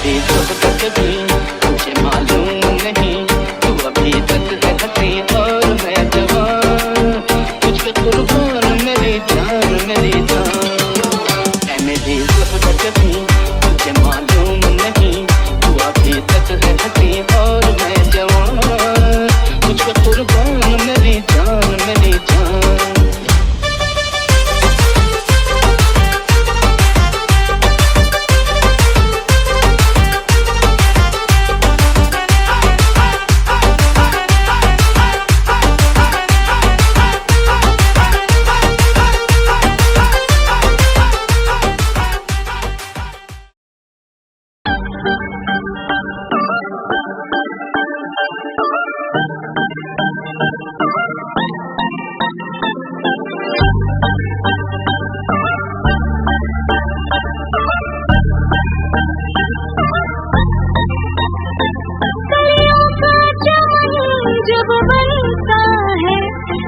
मेरी दोस्त कभी मुझे मालूम नहीं, तू अभी तक है हंसी और मैं जवान, तुझ पे कुर्बान मेरी जान मेरी जान। ऐ मेरी दोस्त कभी मुझे मालूम नहीं, तू अभी तक है हंसी और मैं जवान, तुझ पे कुर्बान मेरी जान मेरी जान। जब बनता है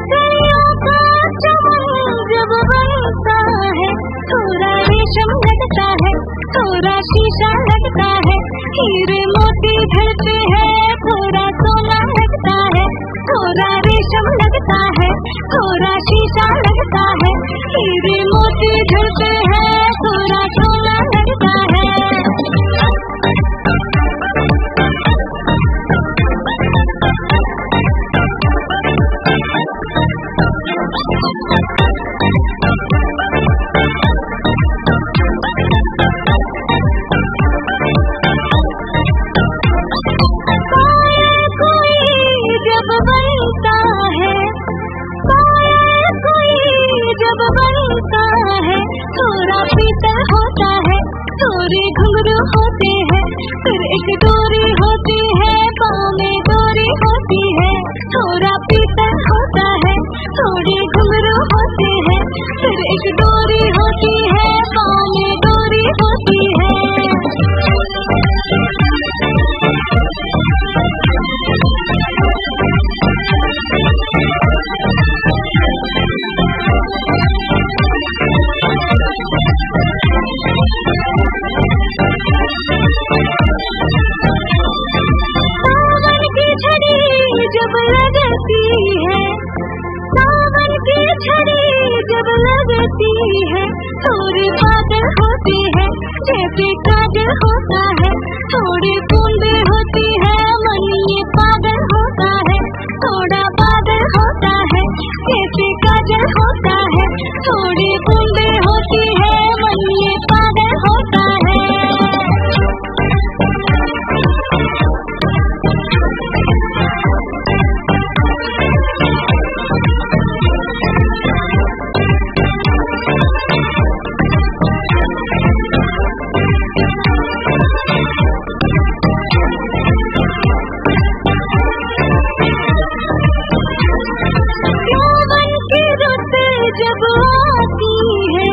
दरिया का चमन, जब बनता है थोड़ा रेशम लगता है, थोड़ा शीशा लगता है, हीरे मोती झलते हैं, थोड़ा सोना लगता है, थोड़ा रेशम लगता है, थोड़ा शीशा लगता है, हीरे मोती झलते हैं, थोड़ा सोना लगता है। जब बनता है थोड़ा पीतल होता है, थोड़े घुंघरू होते हैं, फिर एक डोरी होती है, पाँव में डोरी होती है। थोड़ा पीतल होता है, थोड़े घुंघरू होते हैं, फिर एक डोरी होती है, पाँव में डोरी होती है। जब लगती है सावन की छड़ी, जब लगती है थोड़े बादल होते हैं, जैसे काजल होता है, थोड़े बूंदे होती है, मन ये पागल होता है, थोड़ा बादल होता है, जैसे काजल होता है, थोड़ी बूंदे होती है, मन ये पागल होता है। जब आती है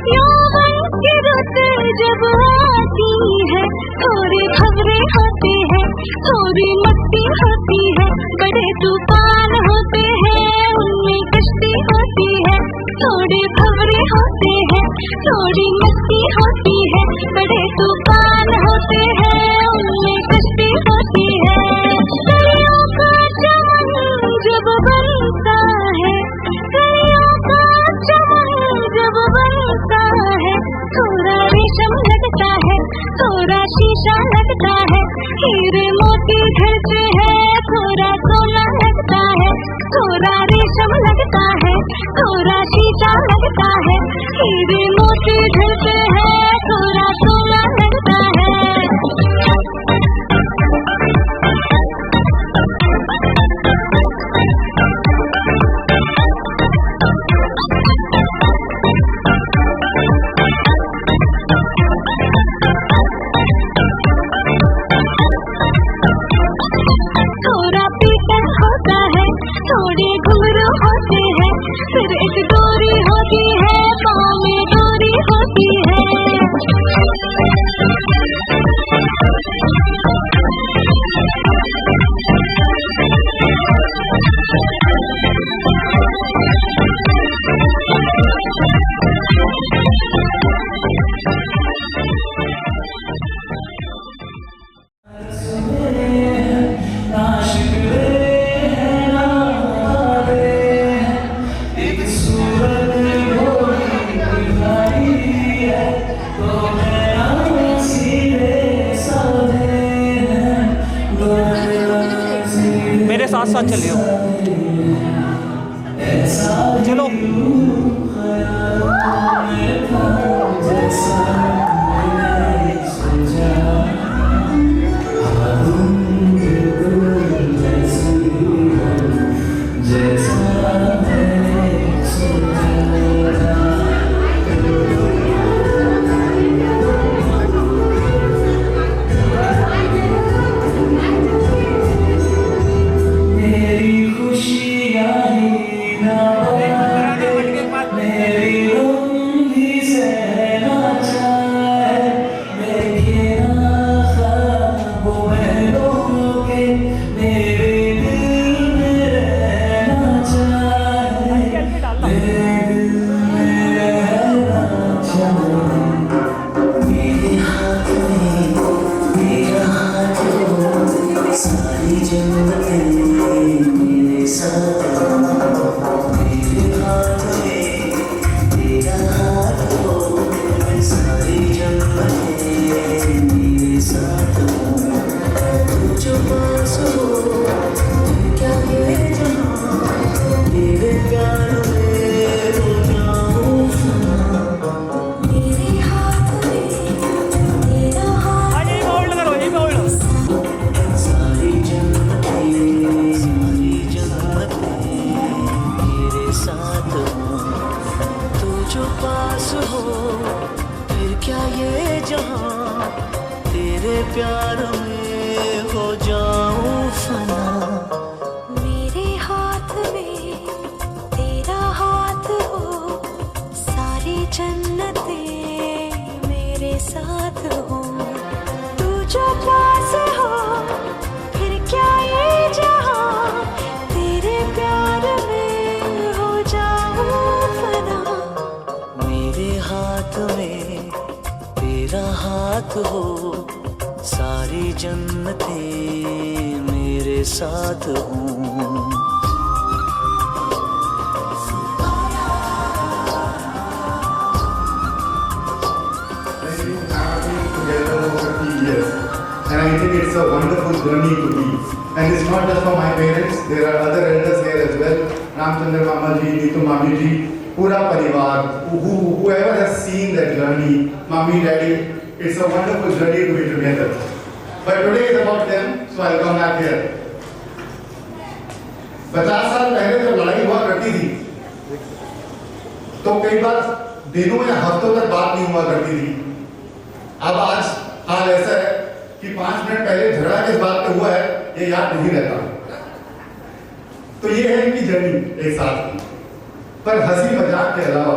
यौवन की रुत, जब आती है थोड़ी खबरें होती है, थोड़ी मस्ती होती है, बड़े तूफान होते हैं, उनमें कश्ती होती है, थोड़ी खबरें होते हैं, थोड़ी मस्ती होती है, बड़े तूफान होते हैं, उनमें कश्ती होती है। दरिया का चमन जब बनता है, जब बनता है थोड़ा रेशम लगता है, थोड़ा शीशा लगता है, हीरे मोती झलते हैं, थोड़ा सोना लगता है, थोड़ा रेशम लगता है, थोड़ा शीशा लगता है, हीरे मोती झलते हैं, थोड़ा सोना लगता है। सारी जन्नतें मेरे साथ हो, तू जो पास हो फिर क्या ये जहां, तेरे प्यार में हो जाऊं फना। मेरे हाथ में तेरा हाथ, सारी जन्नतें मेरे साथ हो, तू जो पास हो फिर क्या ये जहां, तेरे प्यार में हो जाऊं फना। मेरे हाथ में तेरा हाथ हो, सारी जन्नतें मेरे साथ हो, तू जो पास हो फिर क्या ये जहां, तेरे प्यार में हो जाऊं फना। मेरे हाथ में तेरा हाथ हो, सारी जन्नतें मेरे साथ हों। Together over 50 years, and I think it's a wonderful journey to be. And it's not just for my parents, there are other elders here as well. Ramchandra Mama ji, Neetu Mami ji, pura parivar, whoever has seen that journey, Mami, Daddy, it's a wonderful journey to be together. But today is about them, so I'll come back here. 50 साल पहले जब लड़ाई हुआ करती थी, तो कई बार दिनों या हफ्तों तक बात नहीं हुआ करती थी। अब आज हाल ऐसा है कि 5 मिनट पहले झगड़ा किस बात पे हुआ है ये याद नहीं रहता। तो ये है इनकी जर्नी एक साथ की। पर हंसी मजाक के अलावा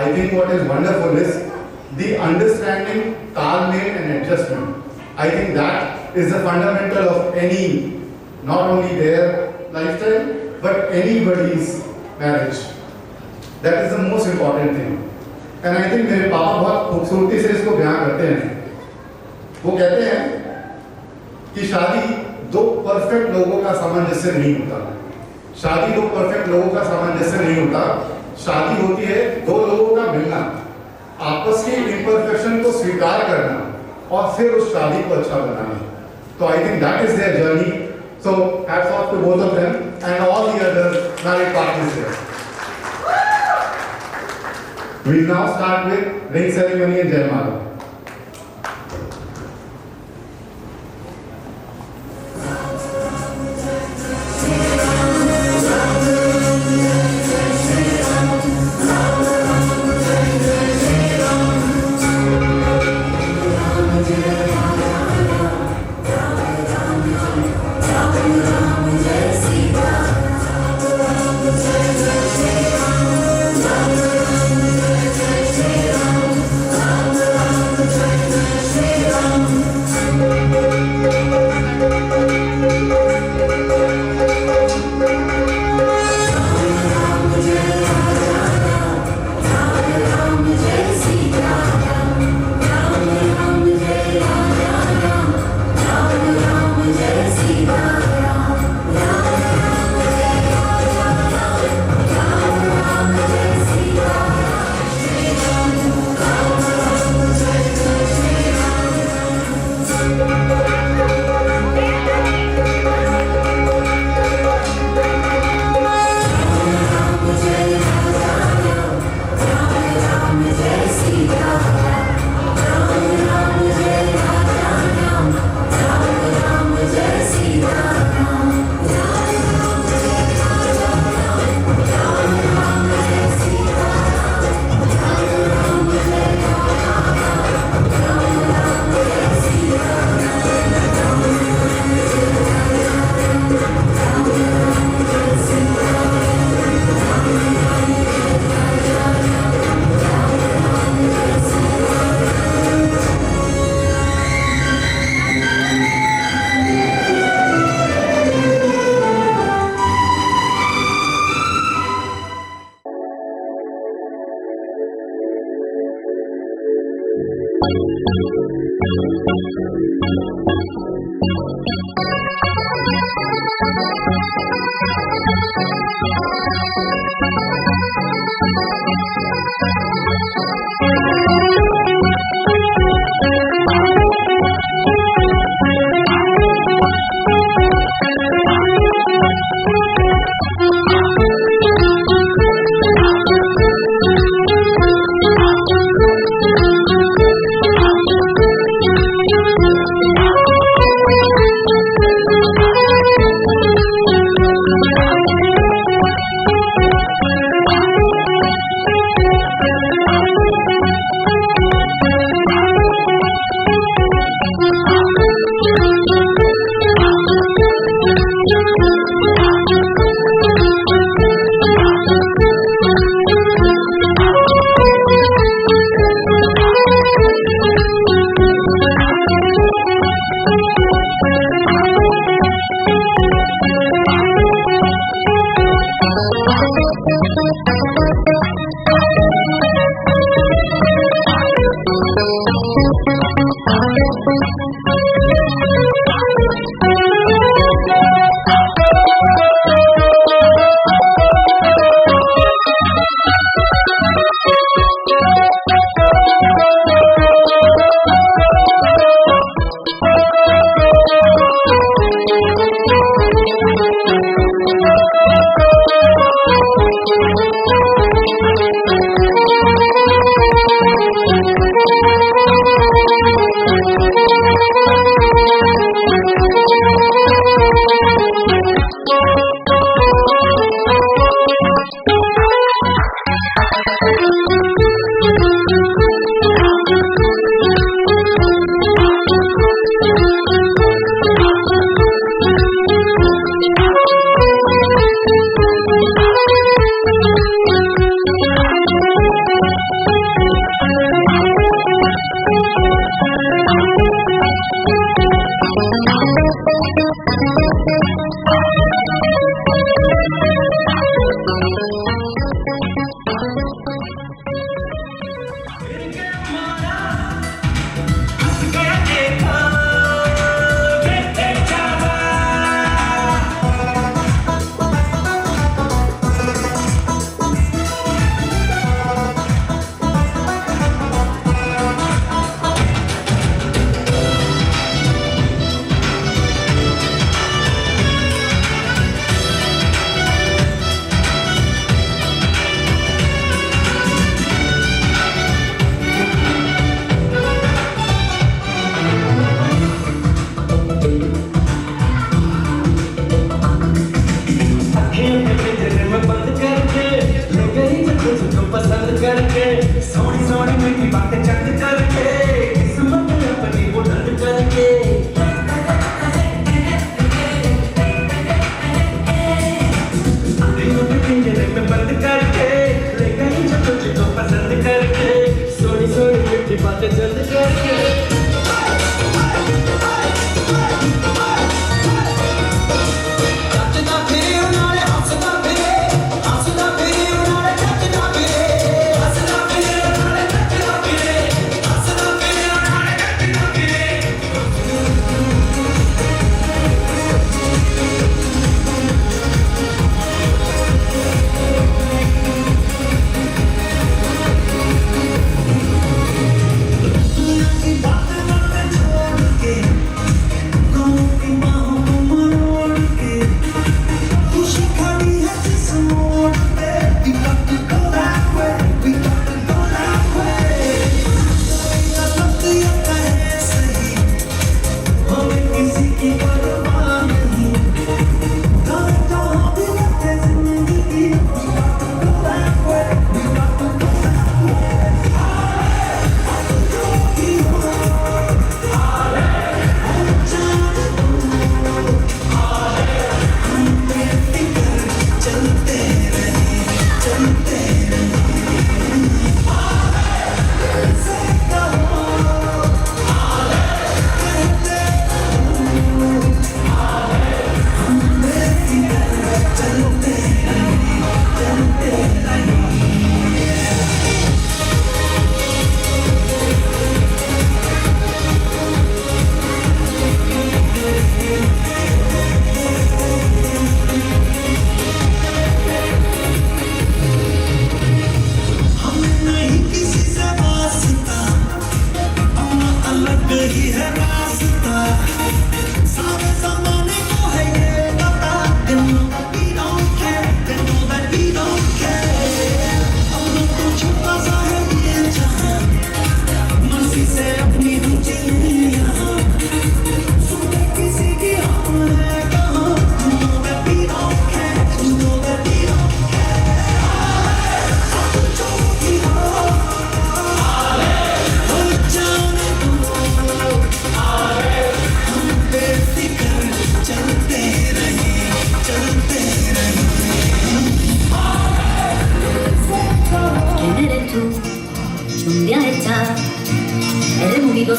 I think what is wonderful is the understanding, तालमेल and adjustment. I think that is the fundamental of any, not only their lifestyle but anybody's marriage. That is the most important thing. And I think मेरे पापा बहुत खूबसूरती से इसको बयान करते हैं। वो कहते हैं कि शादी दो परफेक्ट लोगों का सामंजस्य नहीं होता। शादी दो परफेक्ट लोगों का सामंजस्य नहीं होता। शादी होती है दो लोगों का मिलना, आपस की इम्परफेक्शन को स्वीकार करना और फिर उस शादी को अच्छा बनाना। तो I think that is their journey. So hats off to both of them and all the other married partners here. We'll now start with ring ceremony and Jaimala. सी बातें जल्द करके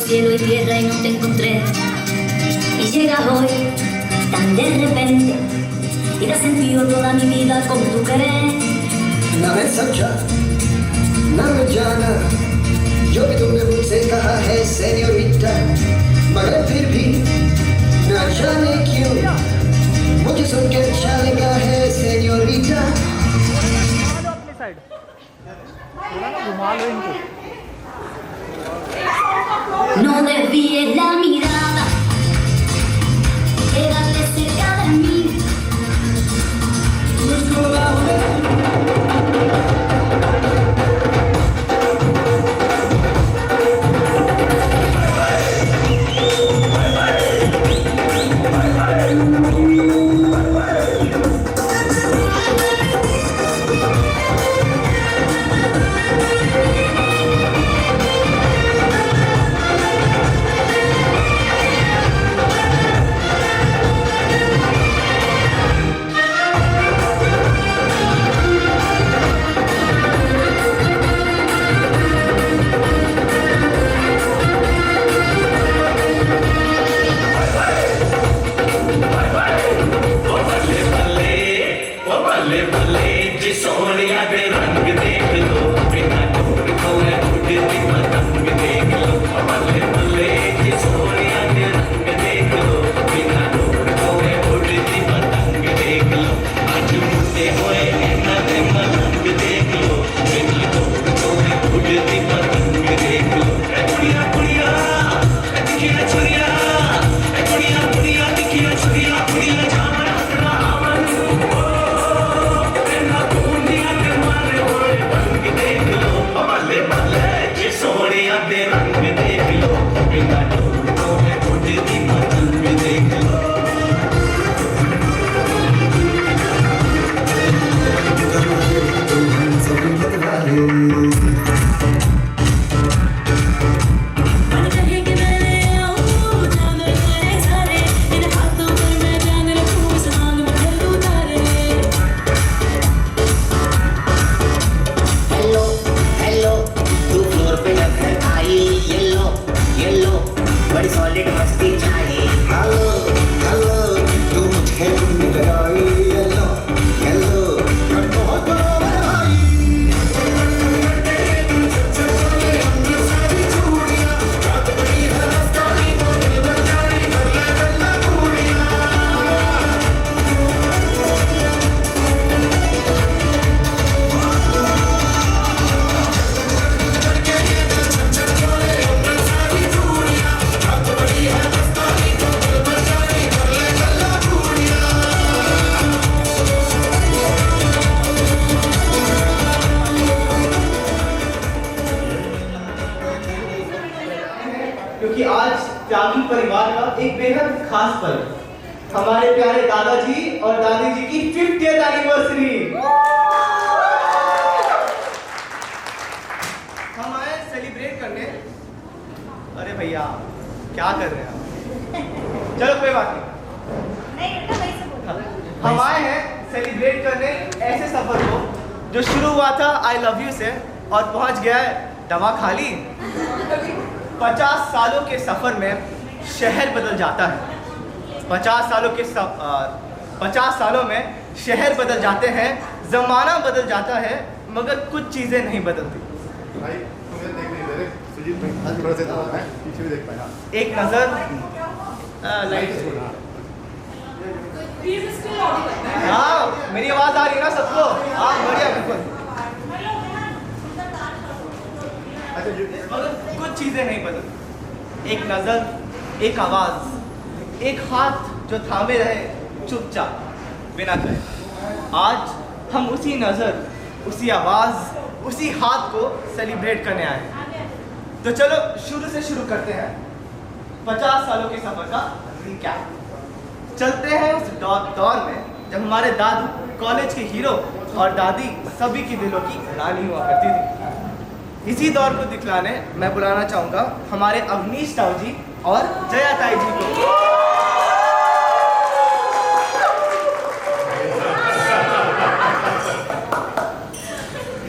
Cielo y tierra y no te encontré y llegas hoy tan de repente y das sentido toda mi vida con tu querer. ना मैं समझा ना मैं जाना जो भी तुमने मुझसे कहा है सेन्योरिटा, मगर फिर भी ना जाने क्यों मुझे सुनकर अच्छा लगा है सेन्योरिटा। अपनी साइड घुमा लो इनको। No desvíes la mirada, quédate cerca de mí. Hello hello तू फ्लोर पे जब घर आई क्योंकि आज त्यागी परिवार का एक बेहद खास पल है। हमारे प्यारे दादाजी और दादी जी की 50th एनिवर्सरी। हम आए सेलिब्रेट करने। अरे भैया क्या कर रहे हैं आप? चलो कोई बात नहीं। हम आए हैं सेलिब्रेट करने ऐसे सफर को जो शुरू हुआ था आई लव यू से और पहुंच गया है दवा खाली। 50 सालों के सफर में शहर बदल जाता है। 50 सालों में शहर बदल जाते हैं, जमाना बदल जाता है, मगर कुछ चीजें नहीं बदलती। भाई तुम्हें देख नहीं दे रहे, सुजीत भाई आज थोड़ा सा ज्यादा है, पीछे भी देख पाएगा। एक नजर लाइट। हाँ मेरी आवाज आ रही है ना सबको? हाँ बढ़िया बिल्कुल। मगर कुछ चीजें नहीं बदलती। एक नजर, एक आवाज, एक हाथ जो थामे रहे चुपचाप बिना कहे। आज हम उसी नजर, उसी आवाज, उसी हाथ को सेलिब्रेट करने आए हैं। तो चलो शुरू से शुरू करते हैं 50 सालों के सफर का रिकैप। चलते हैं उस दौर में जब हमारे दादू कॉलेज के हीरो और दादी सभी की दिलों की रानी हुआ करती थी। इसी दौर को दिखलाने मैं बुलाना चाहूंगा हमारे अवनीश ताऊ जी और जया ताई जी को।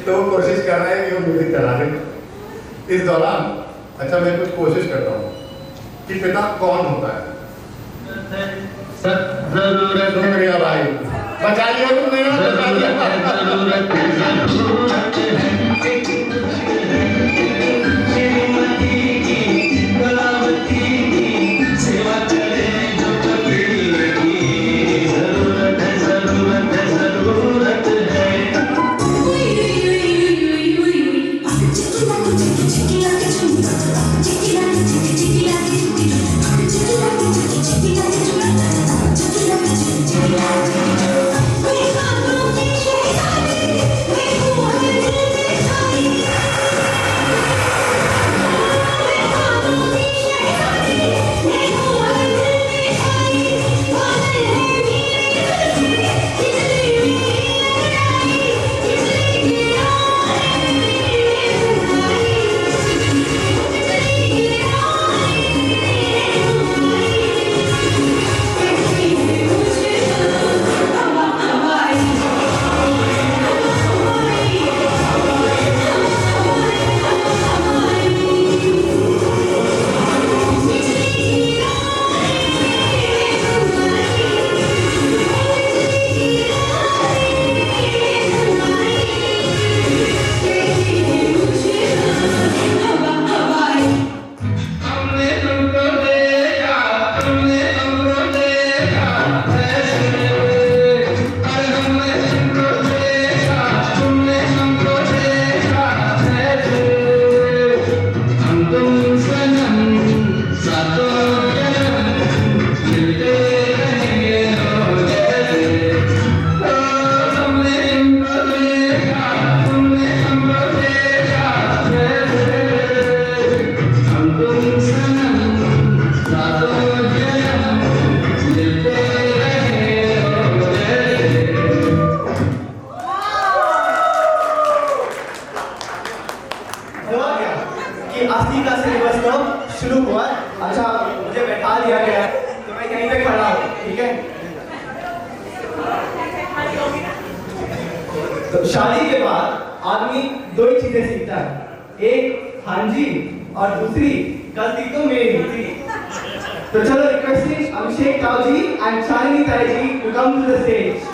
तो कोशिश कर रहे हैं कि वो म्यूजिक चला दें। इस दौरान अच्छा मैं कुछ कोशिश करता हूँ कि पिता कौन होता है। जरूरत है मेरा भाई, बचा लिया तुमने, बचा तो शादी के बाद आदमी दो ही चीजें सीखता है, एक हाँ जी और दूसरी गलती तो मेरी थी। तो चलो रिक्वेस्टिंग अभिषेक ताऊ जी and Shalini Tai ji to come to the stage.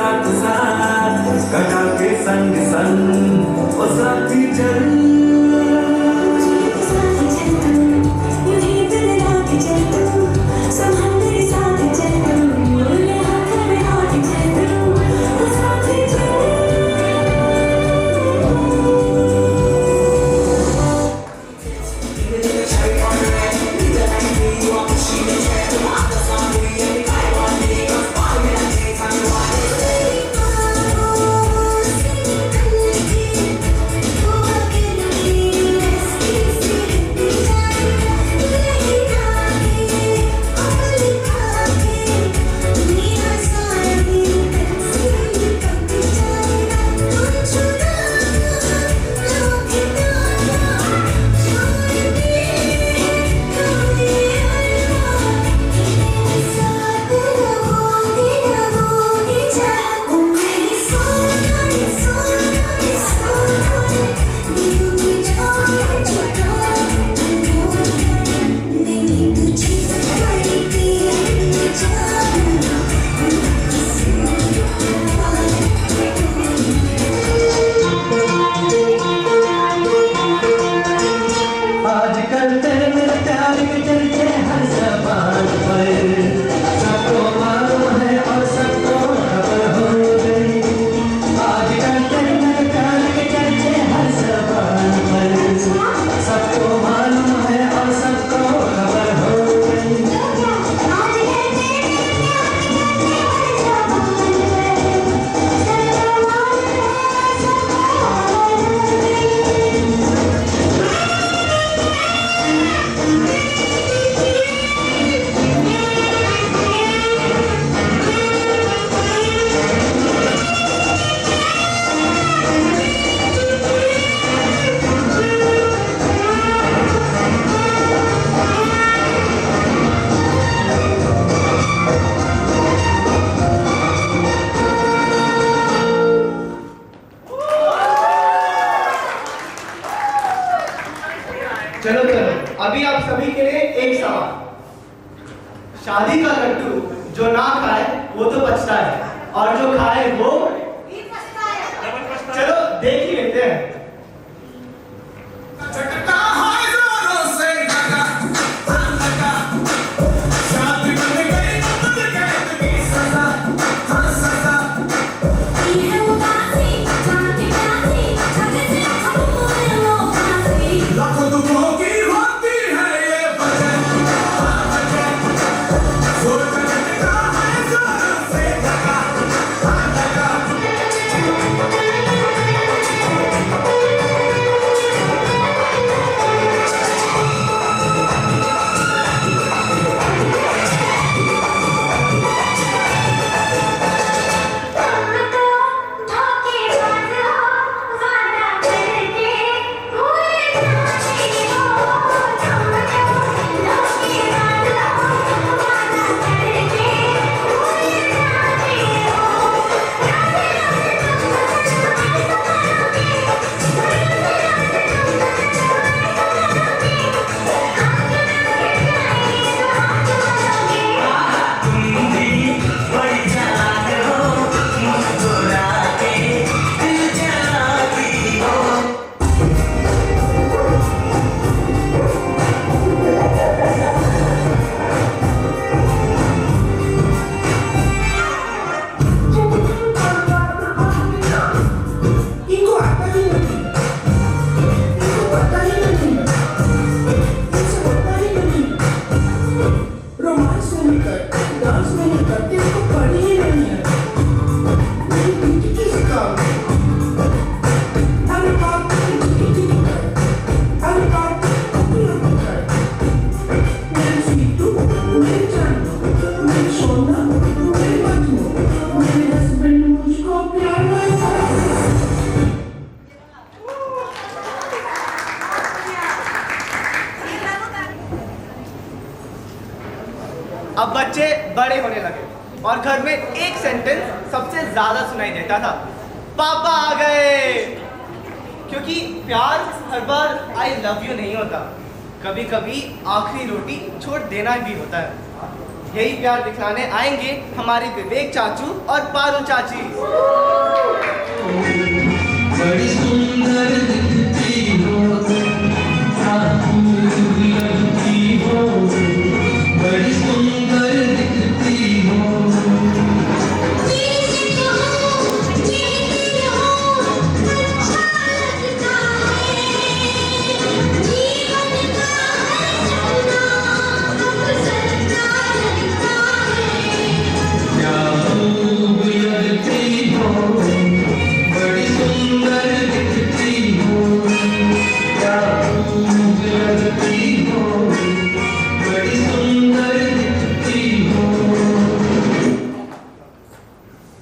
साथ साथ कटा के संग संग ओ साथी चल चलो अभी आप सभी के लिए एक सवाल। शादी का लड्डू जो ना खाए वो तो पछता है और जो खाए वो चलो देख ही लेते हैं। अब बच्चे बड़े होने लगे और घर में एक सेंटेंस सबसे ज्यादा सुनाई देता था, पापा आ गए। क्योंकि प्यार हर बार आई लव यू नहीं होता, कभी कभी आखिरी रोटी छोड़ देना भी होता है। यही प्यार दिखलाने आएंगे हमारे विवेक चाचू और पारुल चाची। बड़ी सुंदर दिखती हो, लगती हो, बड़ी सुंदर दिखती हो।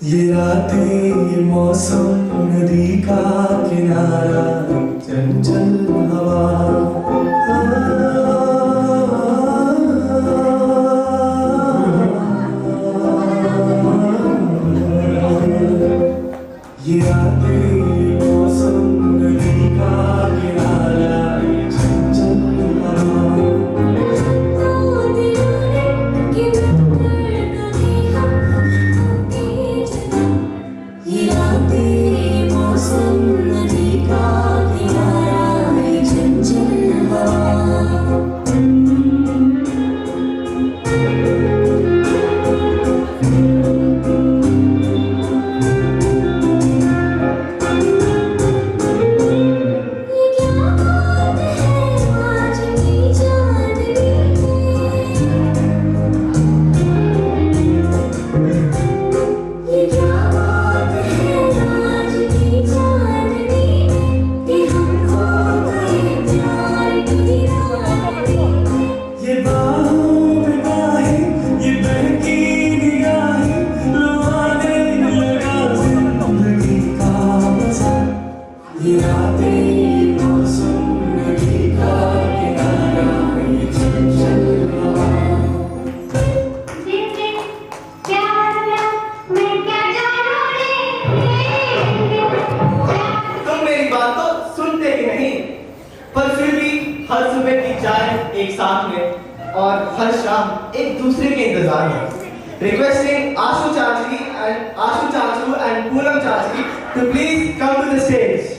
ये रातें ये मौसम नदी का किनारा चंचल हवा, ये रातें ये मौसम नदी का किनारा चंचल हवा। हर सुबह की चाय एक साथ में और हर शाम एक दूसरे के इंतजार में। Requesting Ashu Chachi and Ashu Chachu and Poonam Chachi to please come to the stage.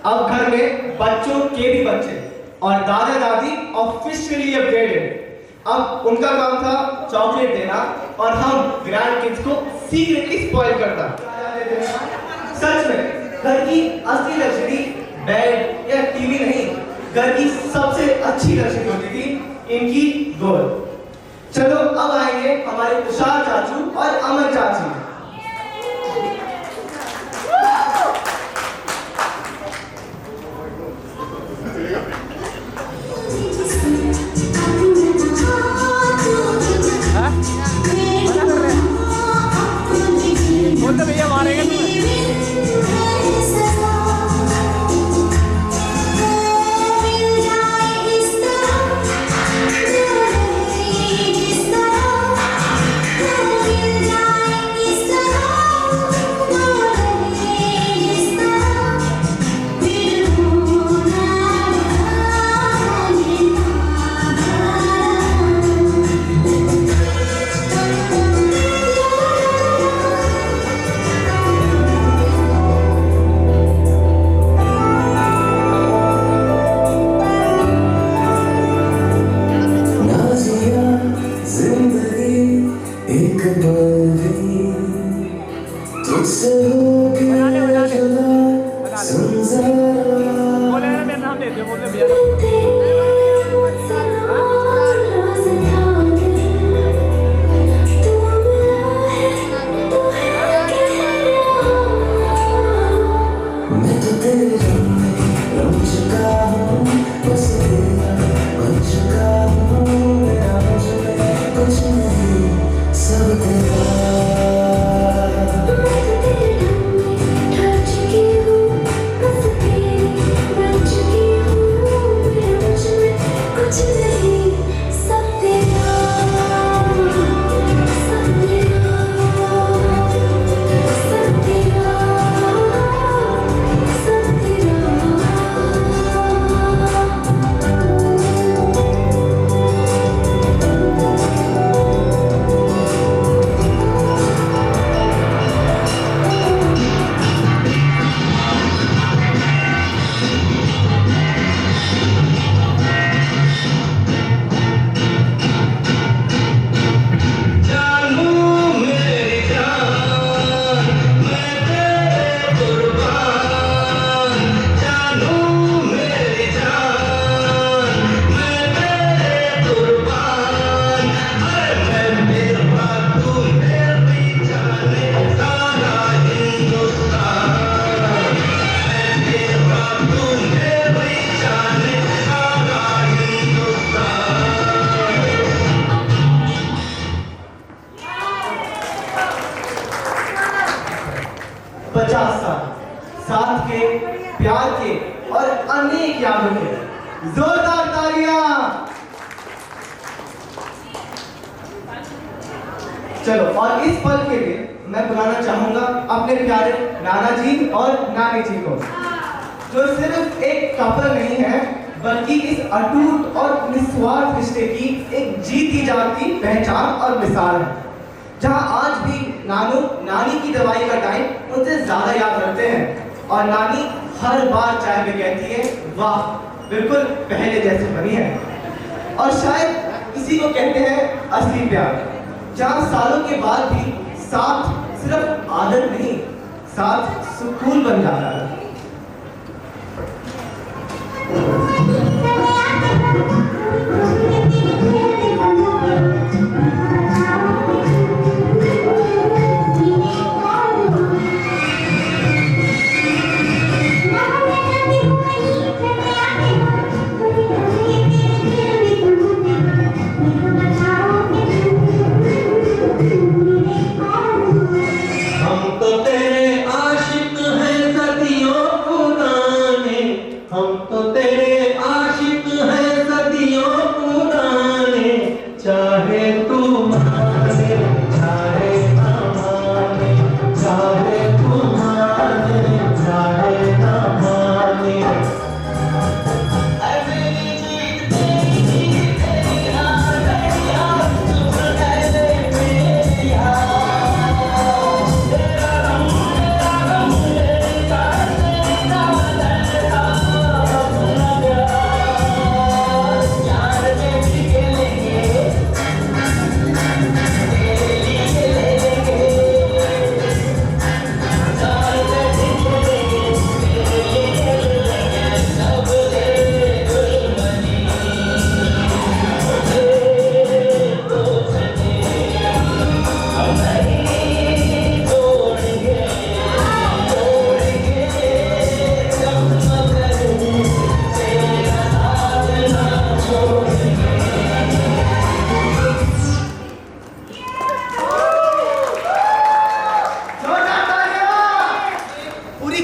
अब घर में बच्चों के भी बच्चे और दादा दादी ऑफिशियली अपग्रेडेड। अब उनका काम था चॉकलेट देना और हम ग्रैंड किड्स को सीक्रेटली स्पॉइल करना। सच में घर की असली लग्जरी बेड या टीवी नहीं, घर की सबसे अच्छी लग्जरी होती थी इनकी गोद। चलो अब आएंगे हमारे तुषार चाचू और अमर चाची। चलो, और इस पल के लिए मैं बुलाना चाहूंगा अपने प्यारे नाना जी और नानी जी को, जो सिर्फ एक कपल नहीं है बल्कि इस अटूट और निस्वार्थ रिश्ते की एक जीती जागती पहचान और मिसाल है। जहां आज भी नानू नानी की दवाई का टाइम उनसे ज्यादा याद रखते हैं और नानी हर बार चाय में कहती है, वाह बिल्कुल पहले जैसे बनी है। और शायद इसी को कहते हैं असली प्यार, जहां सालों के बाद भी साथ सिर्फ आदत नहीं, साथ सुकून बन जाता है।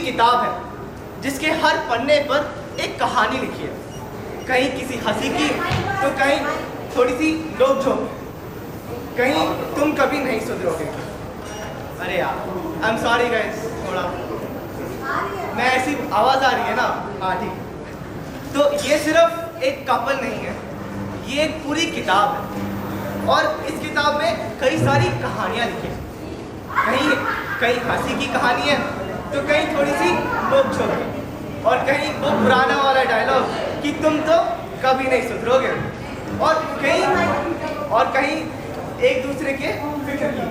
किताब है जिसके हर पन्ने पर एक कहानी लिखी है, कहीं किसी हंसी की तो कहीं थोड़ी सी लोक झोंक, कहीं तुम कभी नहीं सुधरोगे। अरे यार आई एम सॉरी गाइस, थोड़ा मैं ऐसी आवाज आ रही है ना, हाँ ठीक। तो ये सिर्फ एक कपल नहीं है, ये एक पूरी किताब है और इस किताब में कई सारी कहानियां लिखी हैं। कहीं हंसी की कहानी है तो कहीं थोड़ी सी लोक झोंक और कहीं वो पुराना वाला डायलॉग कि तुम तो कभी नहीं सुधरोगे, और कहीं एक दूसरे के फिक्र की।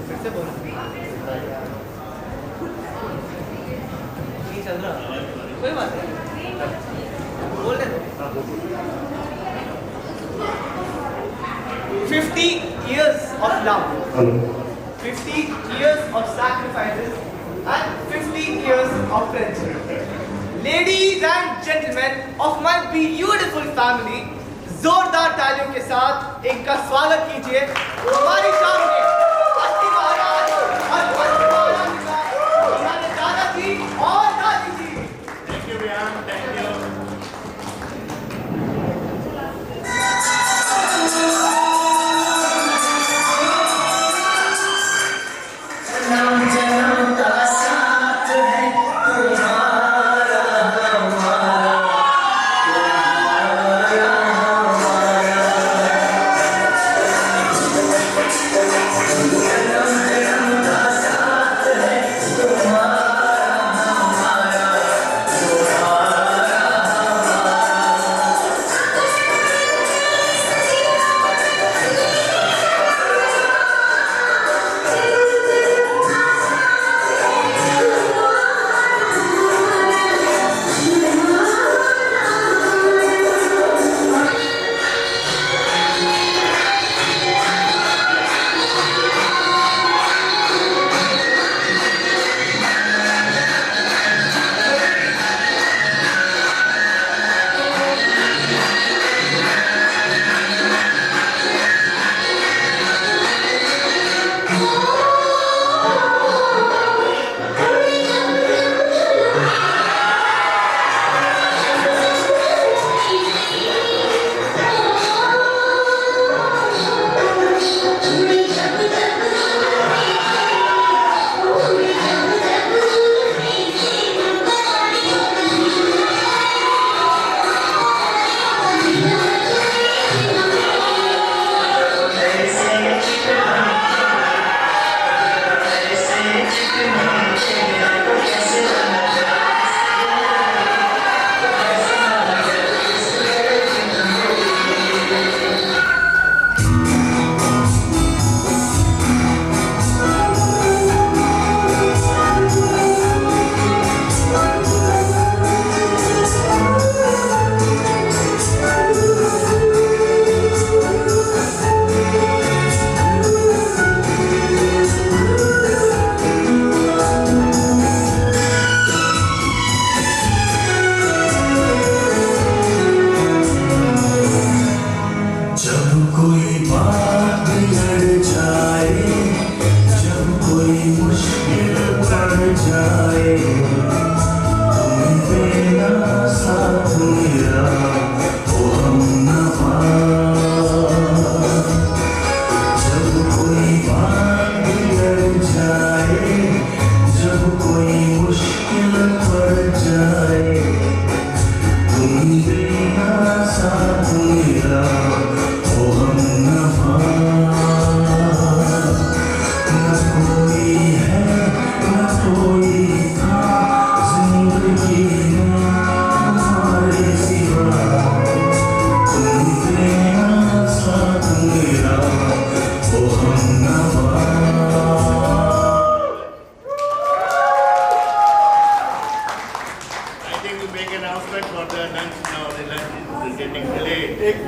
फिर से बोलो, नहीं चल रहा, कोई बात नहीं, बोल दे। 50 years of love, 50 years of sacrifices and 50 years of friendship. Ladies and gentlemen of my beautiful family, जोरदार तालियों के साथ इनका स्वागत कीजिए हमारी सामने अस्थि महाराज और अस्थि महाराज का दादाजी और दादी जी। थैंक यू भैया, थैंक यू। Thank you.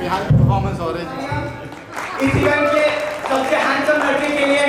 यहाँ परफॉर्मेंस हो रही है। इस इवेंट के सबसे हैंडसम लड़के के लिए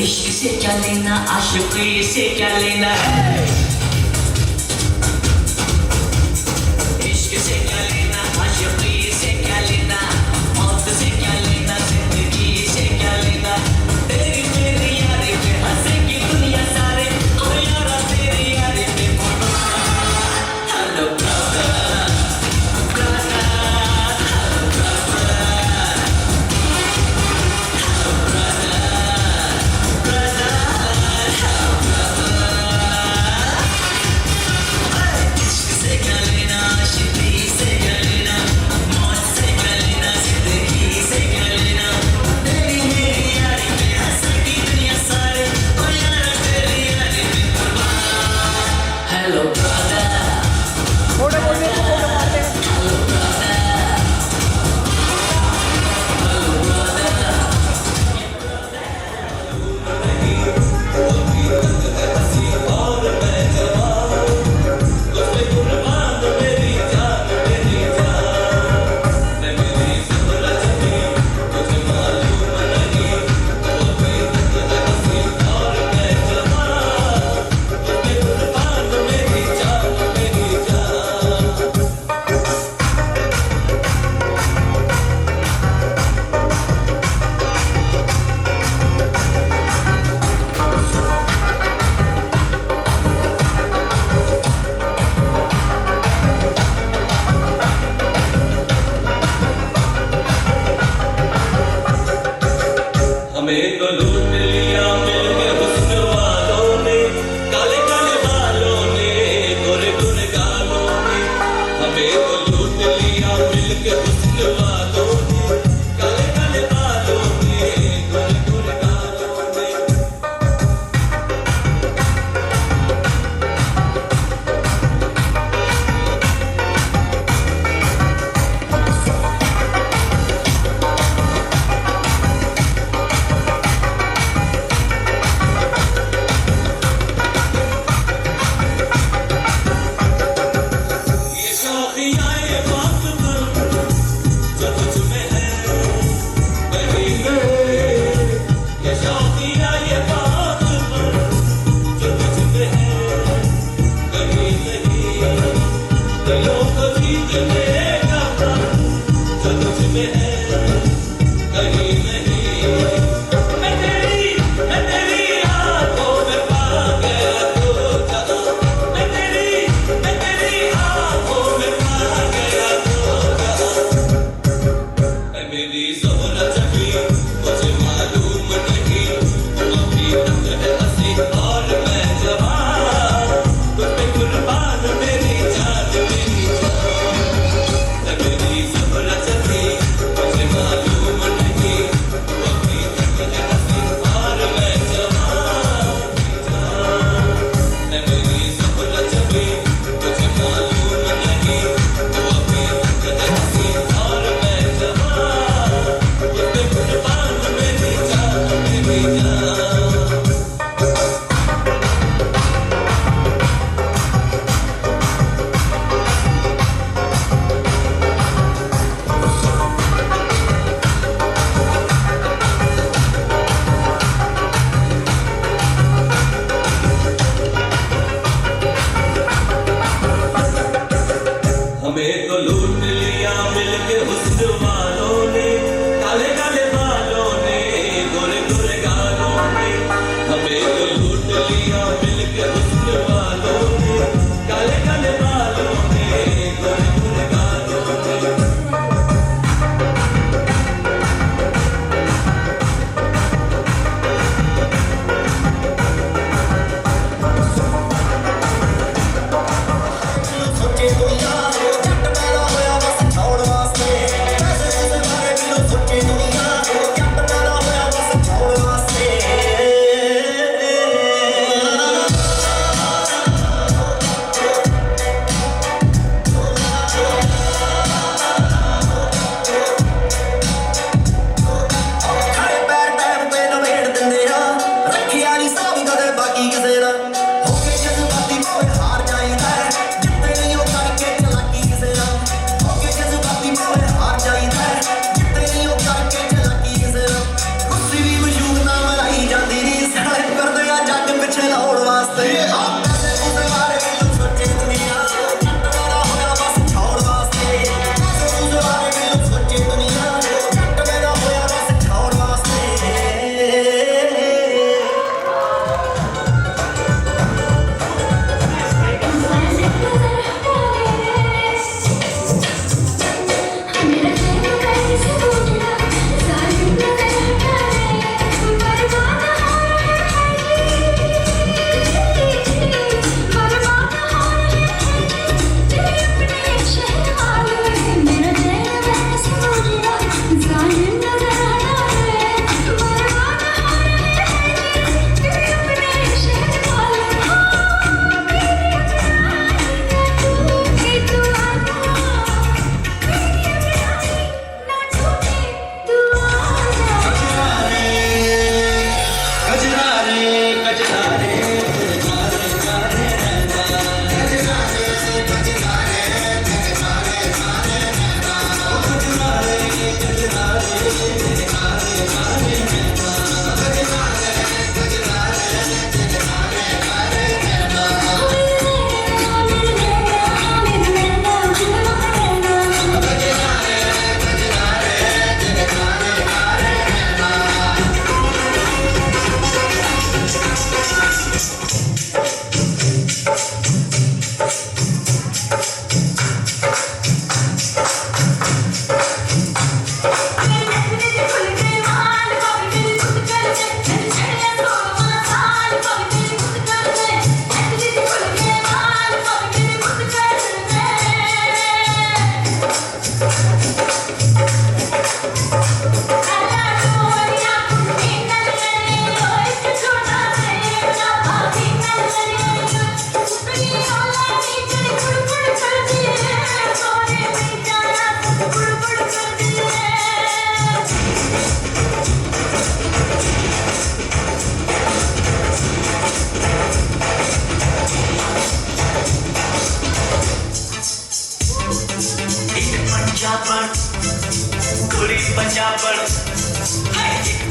इश्क से क्या लेना, आशिकी से क्या लेना है। इश्क से क्या लेना, आशिकी से क्या लेना, मौत से क्या लेना, जिंदगी से क्या लेना। तेरी मेरी यारी पे हंसेगी दुनिया सारे, ओ यारा तेरी यारी पे हेलो हमें तो लूट लिया मिलके हुस्न वालों ने, काले काले बालों ने, गोरे गोरे गालों ने। हमें तो लूट लिया मिलके हुस्न वालों ने, काले काले बालों ने, गोरे गोरे गालों ने।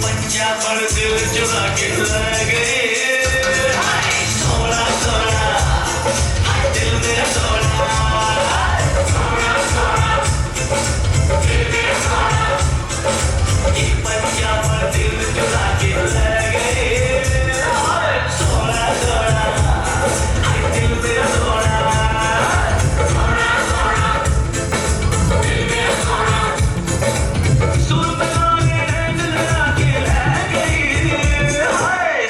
पंजा पर दिल चुरा के ले गए हाय सोना सोना हाय दिल मेरा सोना सोना सोना दिल मेरा सोना एक पंजा पर दिल चुरा के ले गए हाय सोना सोना हाय दिल मेरा सोना सोना सोना दिल मेरा सोना सुर में गाने लगा के ले गई हाय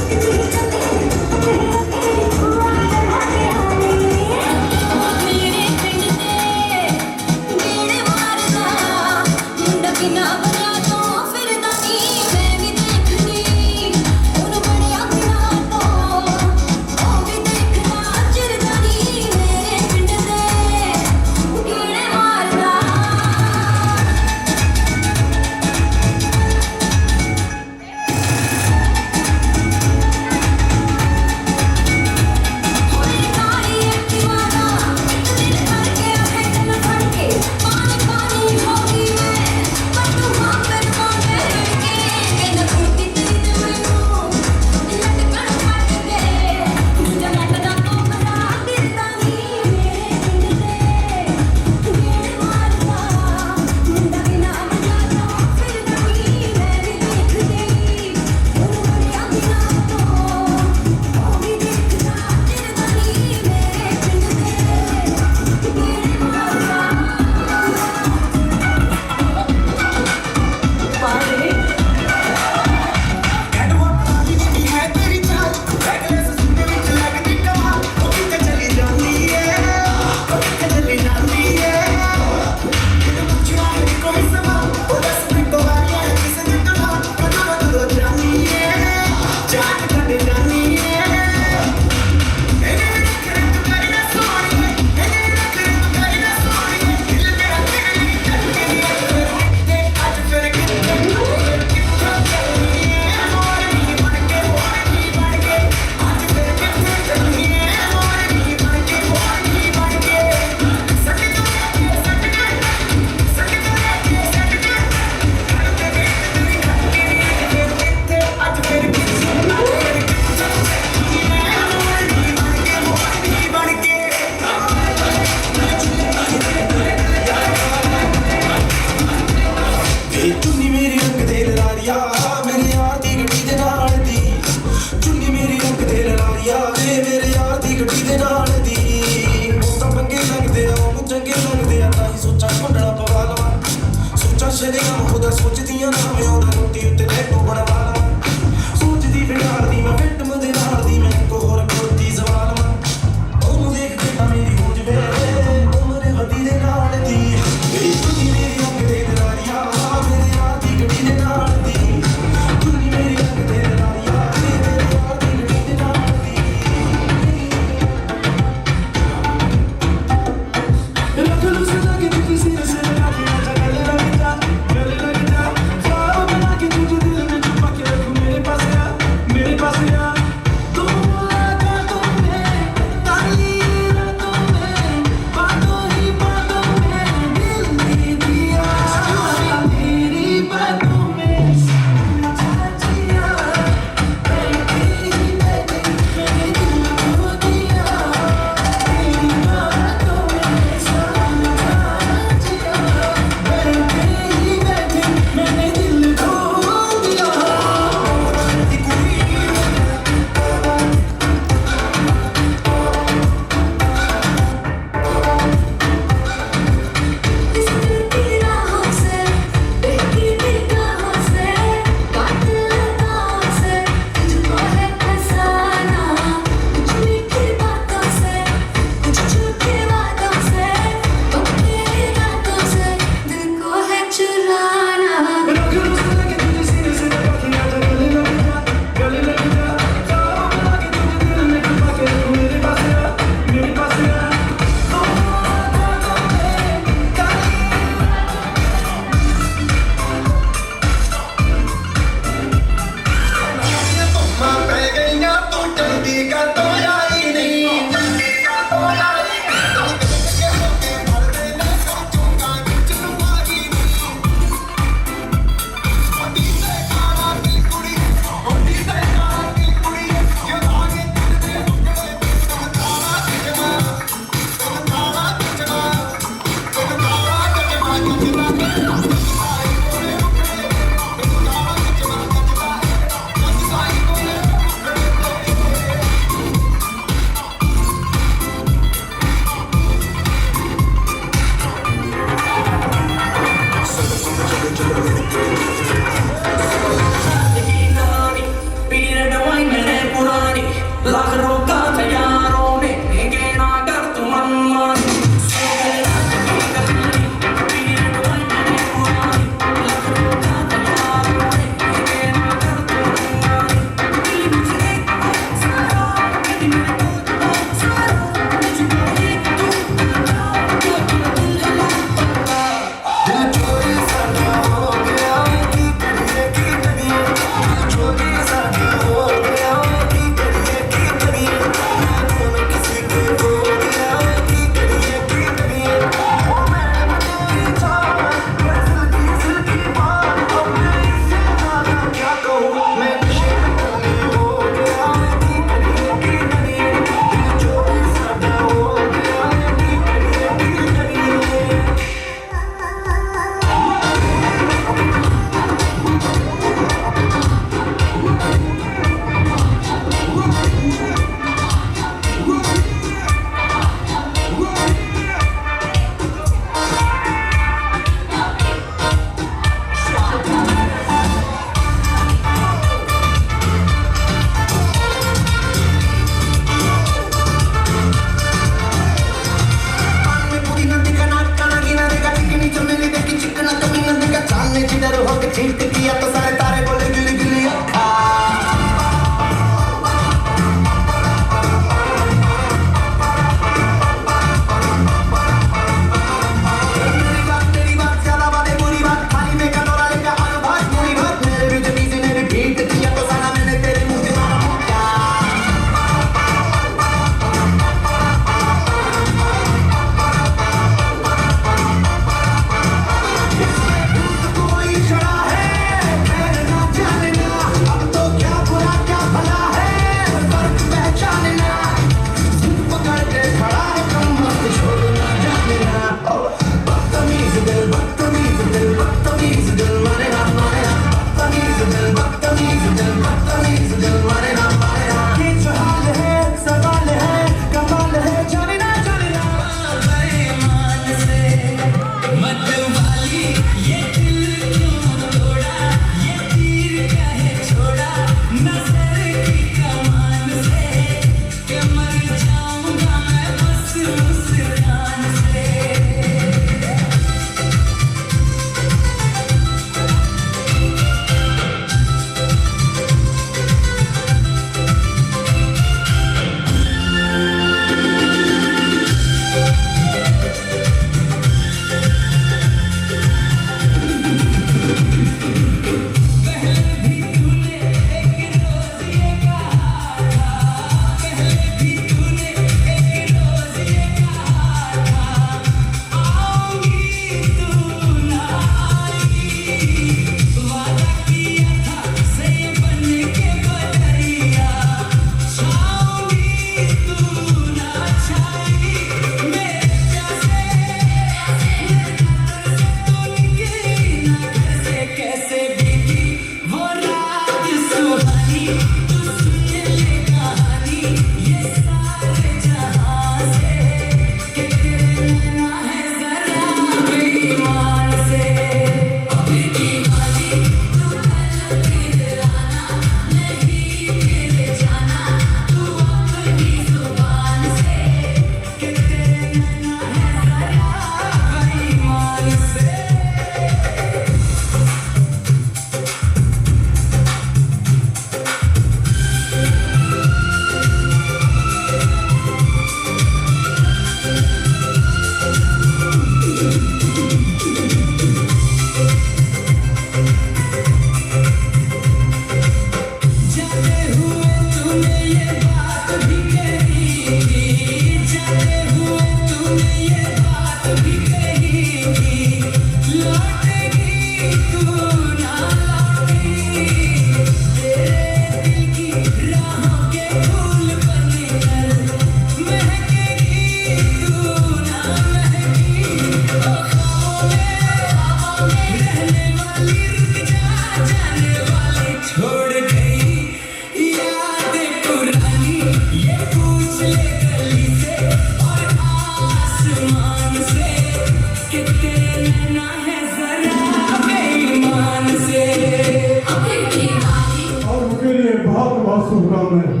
शुभकामनाएं।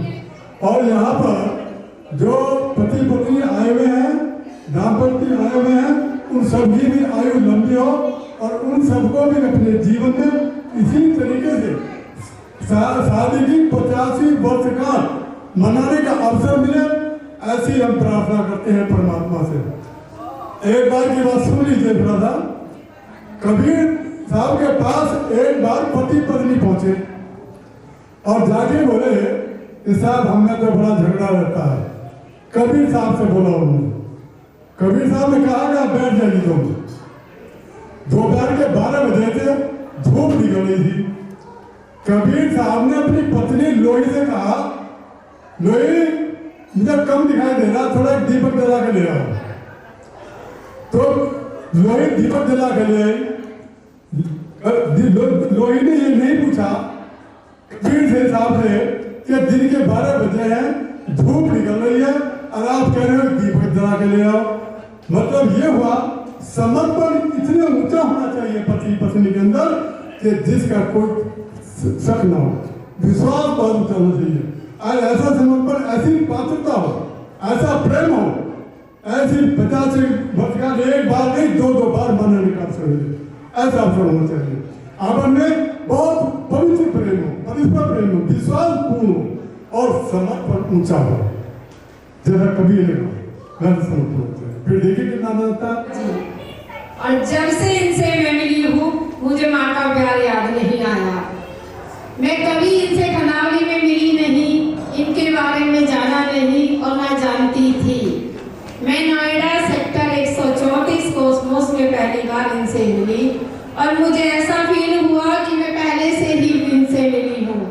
और यहाँ पर जो पति पत्नी आए हुए हैं, दाम्पत्य आए हुए हैं, उन सबकी भी आयु लंबी हो और उन सबको भी अपने जीवन में इसी तरीके से शादी की 50वीं वर्षगांठ मनाने का अवसर मिले, ऐसी हम प्रार्थना करते हैं परमात्मा से। एक बार की बात सुन लीजिए थोड़ा सा। कबीर साहब के पास एक बार पति पत्नी पहुंचे और जाके बोले कि साहब हमें तो बड़ा झगड़ा रहता है। कबीर साहब से बोला उन्होंने। कबीर साहब ने कहा कि आप बैठ जाइए तुम। दोपहर के 12 बजे थे, धूप निकल रही थी। कबीर साहब ने अपनी पत्नी लोही से कहा, लोही मुझे कम दिखाई दे रहा, थोड़ा दीपक जला के ले आओ। तो लोही दीपक जला के ले आई। लोही ने ये नहीं पूछा कबीर से साहब से कि दिन के 12 बजे हैं, धूप निकल रही है और आप कह रहे हो दीपक जला के ले आओ। मतलब ये हुआ समर्पण इतने ऊंचा होना चाहिए पति पत्नी के अंदर कि जिसका कोई शक न हो, विश्वास बहुत ऊंचा होना चाहिए। और ऐसा समर्पण, ऐसी पात्रता हो, ऐसा प्रेम हो, ऐसी 50 वर्षगांठ एक बार नहीं 2-2 बार मनाने का अवसर मिले, ऐसा अवसर होना चाहिए। आपन में बहुत पवित्र प्रेम हो, परस्पर प्रेम हो, विश्वास पूर्ण हो और समर्पण ऊंचा हो। जैसा कबीर ने कहा समर्पण होता है। फिर देखिए कितना आता है। और जब से इनसे मैं मिली हूँ मुझे माँ का प्यार याद नहीं आया। मैं कभी इनसे खनावली में मिली नहीं, इनके बारे में जाना नहीं और ना जानती थी। मैं नोएडा सेक्टर 134 कोस्मोस में पहली बार इनसे मिली और मुझे ऐसा फील हुआ कि मैं पहले से ही इनसे मिली हूँ।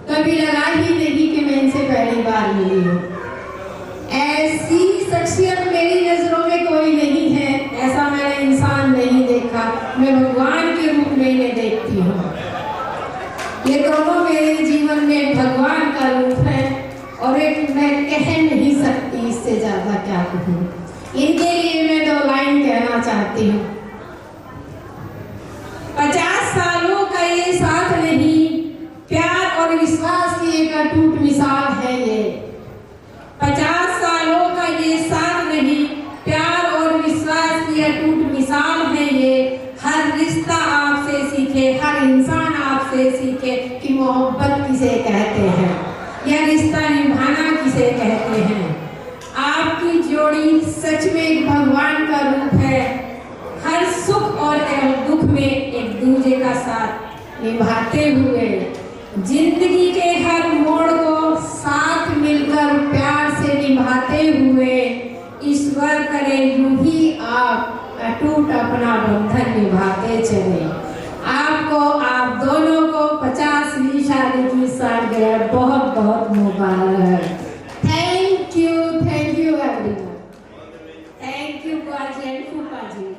कभी लगा ही नहीं कि मैं इनसे पहली बार मिली हूँ। ऐसी शख्सियत मेरी नजरों में कोई नहीं है, ऐसा मैंने इंसान नहीं देखा। मैं भगवान के रूप में इन्हें देखती हूँ। ये दोनों मेरे जीवन में भगवान का रूप है और एक मैं कह नहीं सकती इससे ज्यादा क्या कहूँ। इनके लिए मैं 2 लाइन कहना चाहती हूँ। 50 सालों का ये साथ नहीं, प्यार और विश्वास की एक अटूट मिसाल है ये। 50 सालों का ये साथ नहीं, प्यार और विश्वास की अटूट मिसाल है ये। हर रिश्ता आपसे सीखे, हर इंसान आपसे सीखे कि मोहब्बत किसे कहते हैं, यह रिश्ता निभाना किसे कहते हैं। आपकी जोड़ी सच में एक भगवान का रूप है। हर सुख और दुख में एक दूसरे का साथ निभाते हुए, जिंदगी के हर मोड़ को साथ मिलकर प्यार से निभाते हुए, ईश्वर करे यूं ही आप अटूट अपना बंधन निभाते चले। आपको, आप दोनों को 50वीं शादी की सालगिरह बहुत बहुत मुबारक। Thank you everyone. Thank you बुआजी एंड फूफा जी।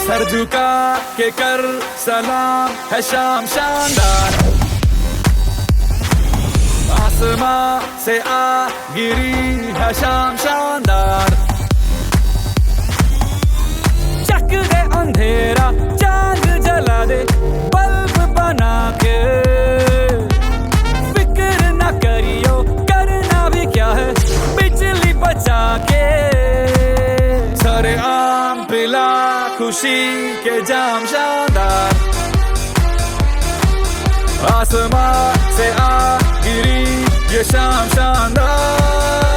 सर झुका के कर सलाम है शाम शानदार, आसमां से आ गिरी है शाम शानदार। चक दे अंधेरा चांद जला दे बल्ब बना के, फिक्र न करियो करना भी क्या है बिजली बचा के। सरे आम पिला खुशी के जाम शानदार, आसमां से आ गिरी ये शाम शानदार।